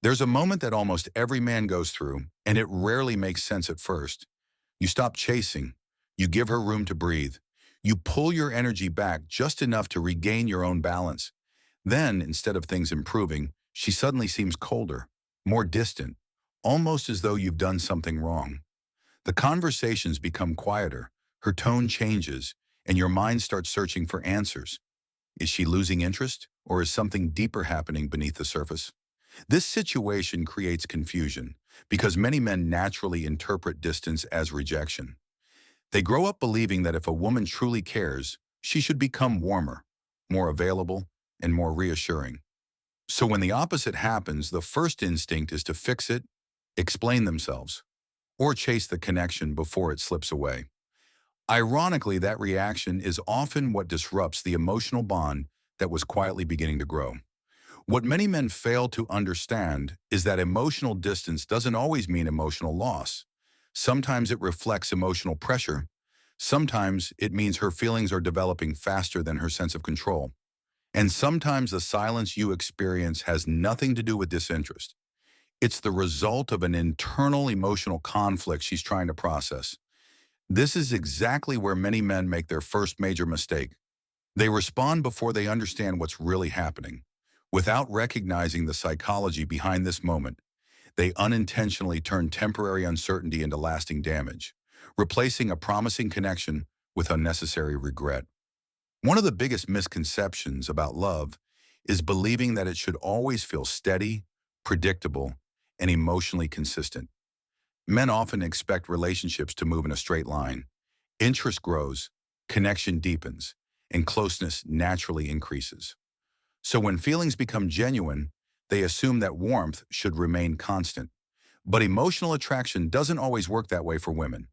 There's a moment that almost every man goes through, and it rarely makes sense at first. You stop chasing. You give her room to breathe. You pull your energy back just enough to regain your own balance. Then, instead of things improving, she suddenly seems colder, more distant, almost as though you've done something wrong. The conversations become quieter, her tone changes, and your mind starts searching for answers. Is she losing interest, or is something deeper happening beneath the surface? This situation creates confusion because many men naturally interpret distance as rejection. They grow up believing that if a woman truly cares, she should become warmer, more available, and more reassuring. So when the opposite happens, the first instinct is to fix it, explain themselves, or chase the connection before it slips away. Ironically, that reaction is often what disrupts the emotional bond that was quietly beginning to grow. What many men fail to understand is that emotional distance doesn't always mean emotional loss. Sometimes it reflects emotional pressure. Sometimes it means her feelings are developing faster than her sense of control. And sometimes the silence you experience has nothing to do with disinterest. It's the result of an internal emotional conflict she's trying to process. This is exactly where many men make their first major mistake. They respond before they understand what's really happening. Without recognizing the psychology behind this moment, they unintentionally turn temporary uncertainty into lasting damage, replacing a promising connection with unnecessary regret. One of the biggest misconceptions about love is believing that it should always feel steady, predictable, and emotionally consistent. Men often expect relationships to move in a straight line. Interest grows, connection deepens, and closeness naturally increases. So when feelings become genuine, they assume that warmth should remain constant. But emotional attraction doesn't always work that way for women.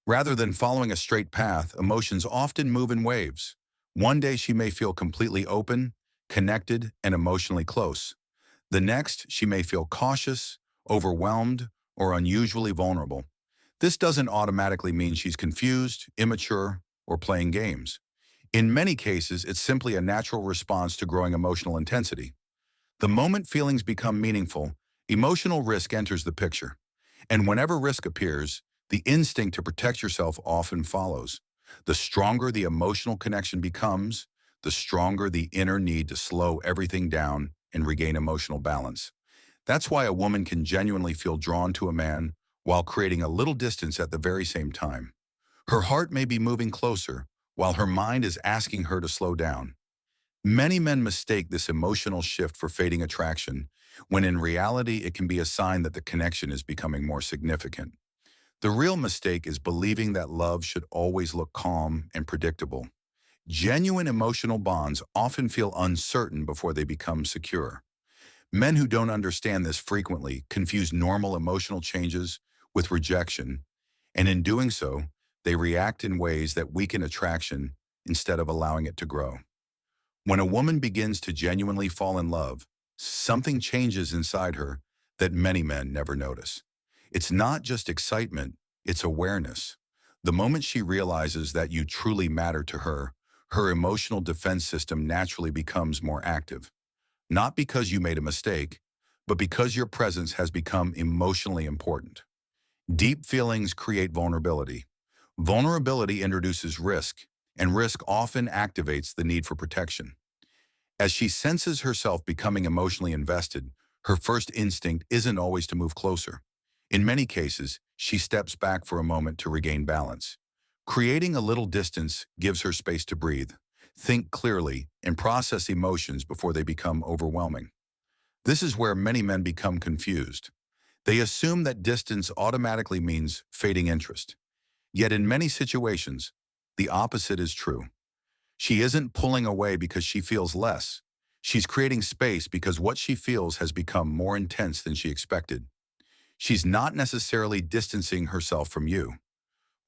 Rather than following a straight path, emotions often move in waves. One day she may feel completely open, connected, and emotionally close. The next, she may feel cautious, overwhelmed, or unusually vulnerable. This doesn't automatically mean she's confused, immature, or playing games. In many cases, it's simply a natural response to growing emotional intensity. The moment feelings become meaningful, emotional risk enters the picture. And whenever risk appears, the instinct to protect yourself often follows. The stronger the emotional connection becomes, the stronger the inner need to slow everything down and regain emotional balance. That's why a woman can genuinely feel drawn to a man while creating a little distance at the very same time. Her heart may be moving closer, while her mind is asking her to slow down. Many men mistake this emotional shift for fading attraction, when in reality it can be a sign that the connection is becoming more significant. The real mistake is believing that love should always look calm and predictable. Genuine emotional bonds often feel uncertain before they become secure. Men who don't understand this frequently confuse normal emotional changes with rejection, and in doing so, they react in ways that weaken attraction instead of allowing it to grow. When a woman begins to genuinely fall in love, something changes inside her that many men never notice. It's not just excitement, it's awareness. The moment she realizes that you truly matter to her, her emotional defense system naturally becomes more active. Not because you made a mistake, but because your presence has become emotionally important. Deep feelings create vulnerability. Vulnerability introduces risk, and risk often activates the need for protection. As she senses herself becoming emotionally invested, her first instinct isn't always to move closer. In many cases, she steps back for a moment to regain balance. Creating a little distance gives her space to breathe, think clearly, and process emotions before they become overwhelming. This is where many men become confused. They assume that distance automatically means fading interest. Yet in many situations, the opposite is true. She isn't pulling away because she feels less. She's creating space because what she feels has become more intense than she expected. She's not necessarily distancing herself from you.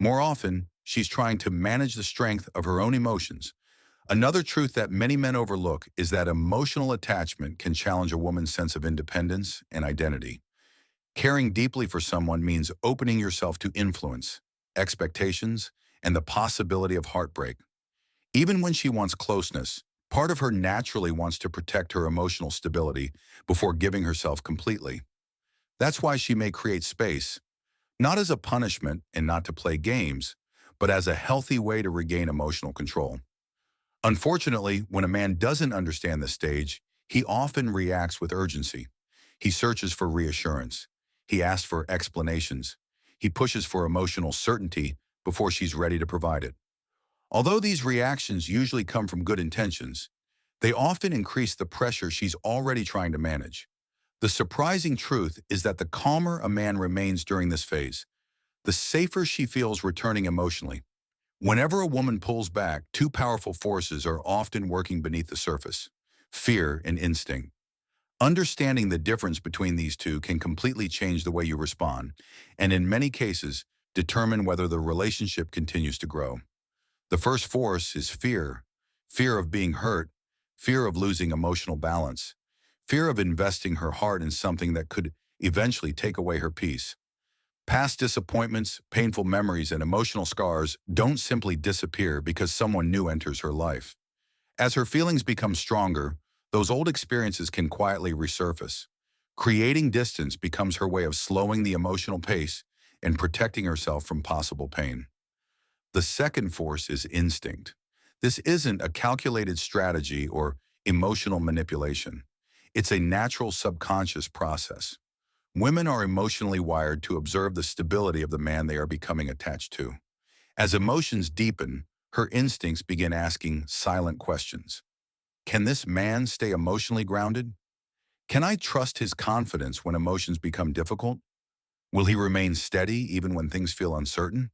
More often, she's trying to manage the strength of her own emotions. Another truth that many men overlook is that emotional attachment can challenge a woman's sense of independence and identity. Caring deeply for someone means opening yourself to influence, expectations, and the possibility of heartbreak. Even when she wants closeness, Part of her naturally wants to protect her emotional stability before giving herself completely. That's why she may create space, not as a punishment and not to play games, but as a healthy way to regain emotional control. Unfortunately, when a man doesn't understand this stage, he often reacts with urgency. He searches for reassurance. He asks for explanations. He pushes for emotional certainty before she's ready to provide it. Although these reactions usually come from good intentions, they often increase the pressure she's already trying to manage. The surprising truth is that the calmer a man remains during this phase, the safer she feels returning emotionally. Whenever a woman pulls back, two powerful forces are often working beneath the surface: fear and instinct. Understanding the difference between these two can completely change the way you respond, and in many cases, determine whether the relationship continues to grow. The first force is fear. Fear of being hurt, fear of losing emotional balance, fear of investing her heart in something that could eventually take away her peace. Past disappointments, painful memories, and emotional scars don't simply disappear because someone new enters her life. As her feelings become stronger, those old experiences can quietly resurface. Creating distance becomes her way of slowing the emotional pace and protecting herself from possible pain. The second force is instinct. This isn't a calculated strategy or emotional manipulation. It's a natural subconscious process. Women are emotionally wired to observe the stability of the man they are becoming attached to. As emotions deepen, her instincts begin asking silent questions. Can this man stay emotionally grounded? Can I trust his confidence when emotions become difficult? Will he remain steady even when things feel uncertain?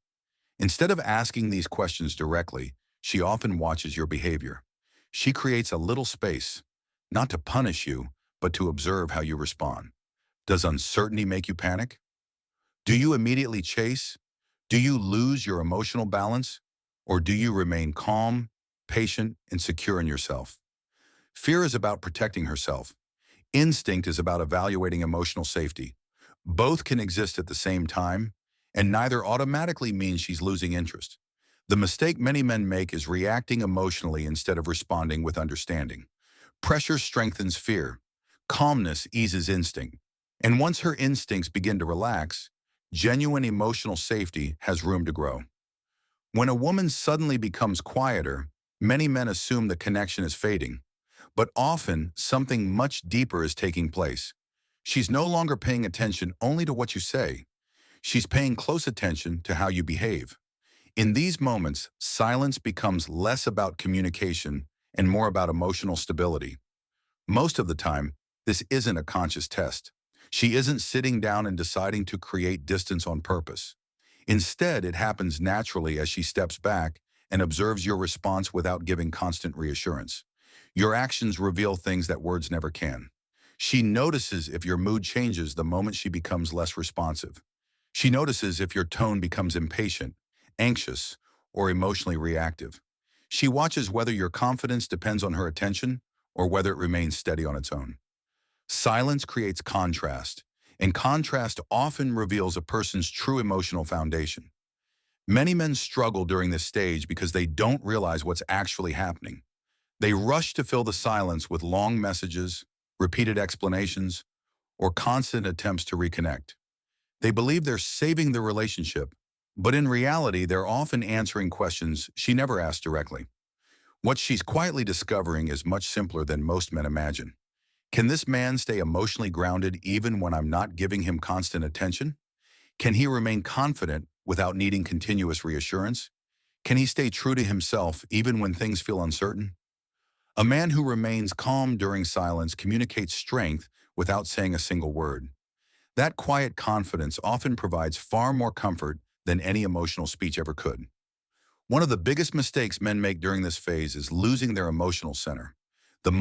Instead of asking these questions directly, she often watches your behavior. She creates a little space, not to punish you, but to observe how you respond. Does uncertainty make you panic? Do you immediately chase? Do you lose your emotional balance? Or do you remain calm, patient, and secure in yourself? Fear is about protecting herself. Instinct is about evaluating emotional safety. Both can exist at the same time, and neither automatically means she's losing interest. The mistake many men make is reacting emotionally instead of responding with understanding. Pressure strengthens fear. Calmness eases instinct. And once her instincts begin to relax, genuine emotional safety has room to grow. When a woman suddenly becomes quieter, many men assume the connection is fading, but often something much deeper is taking place. She's no longer paying attention only to what you say. She's paying close attention to how you behave. In these moments, silence becomes less about communication and more about emotional stability. Most of the time, this isn't a conscious test. She isn't sitting down and deciding to create distance on purpose. Instead, it happens naturally as she steps back and observes your response without giving constant reassurance. Your actions reveal things that words never can. She notices if your mood changes the moment she becomes less responsive. She notices if your tone becomes impatient, anxious, or emotionally reactive. She watches whether your confidence depends on her attention or whether it remains steady on its own. Silence creates contrast, and contrast often reveals a person's true emotional foundation. Many men struggle during this stage because they don't realize what's actually happening. They rush to fill the silence with long messages, repeated explanations, or constant attempts to reconnect. They believe they're saving the relationship, but in reality, they're often answering questions she never asked directly. What she's quietly discovering is much simpler than most men imagine. Can this man stay emotionally grounded even when I'm not giving him constant attention? Can he remain confident without needing continuous reassurance? Can he stay true to himself even when things feel uncertain? A man who remains calm during silence communicates strength without saying a single word. That quiet confidence often provides far more comfort than any emotional speech ever could. One of the biggest mistakes men make during this phase is losing their emotional center.